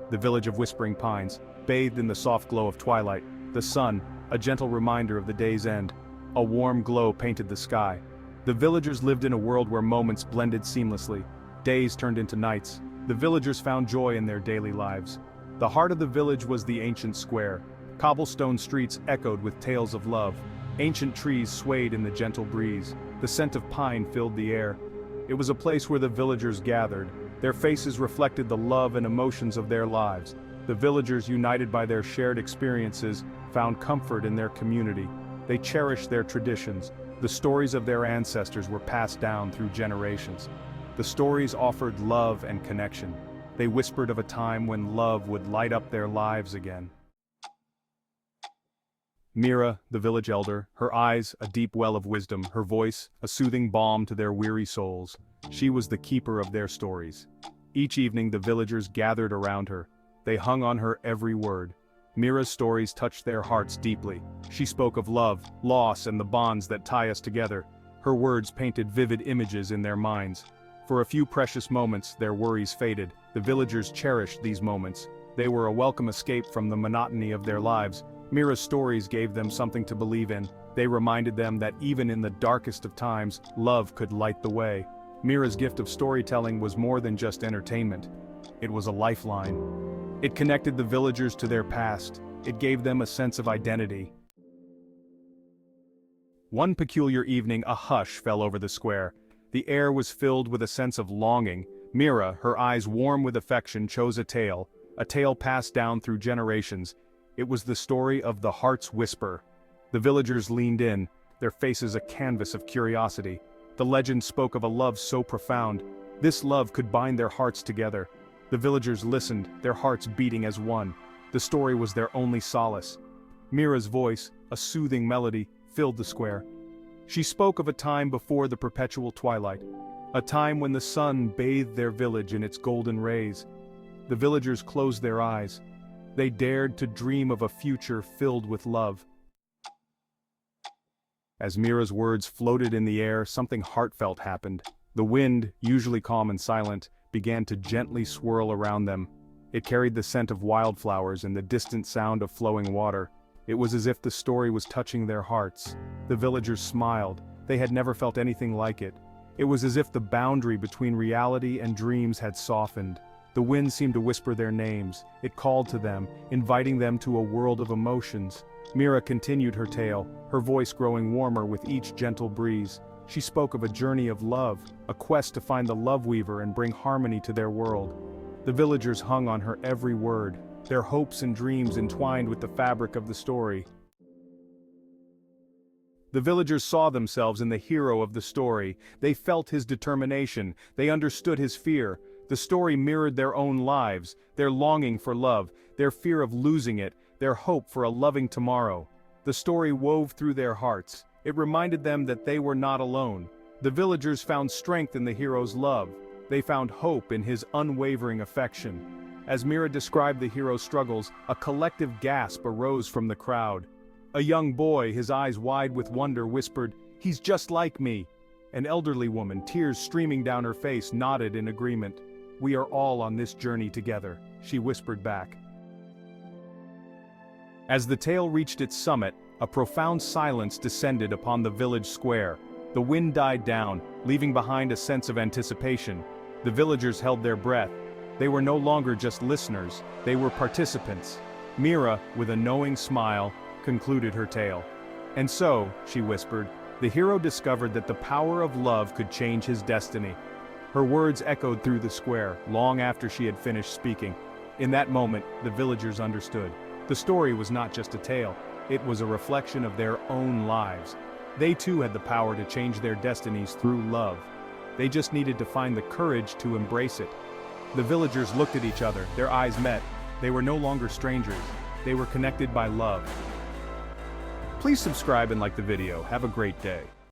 the village of Whispering Pines, bathed in the soft glow of twilight, the sun, a gentle reminder of the day's end. A warm glow painted the sky. The villagers lived in a world where moments blended seamlessly. Days turned into nights. The villagers found joy in their daily lives. The heart of the village was the ancient square. Cobblestone streets echoed with tales of love. Ancient trees swayed in the gentle breeze. The scent of pine filled the air. It was a place where the villagers gathered. Their faces reflected the love and emotions of their lives. The villagers, united by their shared experiences, found comfort in their community. They cherished their traditions. The stories of their ancestors were passed down through generations. The stories offered love and connection. They whispered of a time when love would light up their lives again. Mira, the village elder, her eyes a deep well of wisdom, her voice a soothing balm to their weary souls. She was the keeper of their stories. Each evening the villagers gathered around her. They hung on her every word. Mira's stories touched their hearts deeply. She spoke of love, loss, and the bonds that tie us together. Her words painted vivid images in their minds. For a few precious moments, their worries faded. The villagers cherished these moments. They were a welcome escape from the monotony of their lives. Mira's stories gave them something to believe in. They reminded them that even in the darkest of times, love could light the way. Mira's gift of storytelling was more than just entertainment. It was a lifeline. It connected the villagers to their past. It gave them a sense of identity. One peculiar evening, a hush fell over the square. The air was filled with a sense of longing. Mira, her eyes warm with affection, chose a tale passed down through generations. It was the story of the Heart's Whisper. The villagers leaned in, their faces a canvas of curiosity. The legend spoke of a love so profound. This love could bind their hearts together. The villagers listened, their hearts beating as one. The story was their only solace. Mira's voice, a soothing melody, filled the square. She spoke of a time before the perpetual twilight, a time when the sun bathed their village in its golden rays. The villagers closed their eyes. They dared to dream of a future filled with love. As Mira's words floated in the air, something heartfelt happened. The wind, usually calm and silent, began to gently swirl around them. It carried the scent of wildflowers and the distant sound of flowing water. It was as if the story was touching their hearts. The villagers smiled. They had never felt anything like it. It was as if the boundary between reality and dreams had softened. The wind seemed to whisper their names. It called to them, inviting them to a world of emotions. Mira continued her tale, her voice growing warmer with each gentle breeze. She spoke of a journey of love, a quest to find the love weaver and bring harmony to their world. The villagers hung on her every word, their hopes and dreams entwined with the fabric of the story. The villagers saw themselves in the hero of the story. They felt his determination, they understood his fear. The story mirrored their own lives, their longing for love, their fear of losing it, their hope for a loving tomorrow. The story wove through their hearts. It reminded them that they were not alone. The villagers found strength in the hero's love. They found hope in his unwavering affection. As Mira described the hero's struggles, a collective gasp arose from the crowd. A young boy, his eyes wide with wonder, whispered, "He's just like me." An elderly woman, tears streaming down her face, nodded in agreement. "We are all on this journey together," she whispered back. As the tale reached its summit, a profound silence descended upon the village square. The wind died down, leaving behind a sense of anticipation. The villagers held their breath. They were no longer just listeners, they were participants. Mira, with a knowing smile, concluded her tale. "And so," she whispered, "the hero discovered that the power of love could change his destiny." Her words echoed through the square, long after she had finished speaking. In that moment, the villagers understood. The story was not just a tale, it was a reflection of their own lives. They too had the power to change their destinies through love. They just needed to find the courage to embrace it. The villagers looked at each other, their eyes met. They were no longer strangers, they were connected by love. Please subscribe and like the video. Have a great day.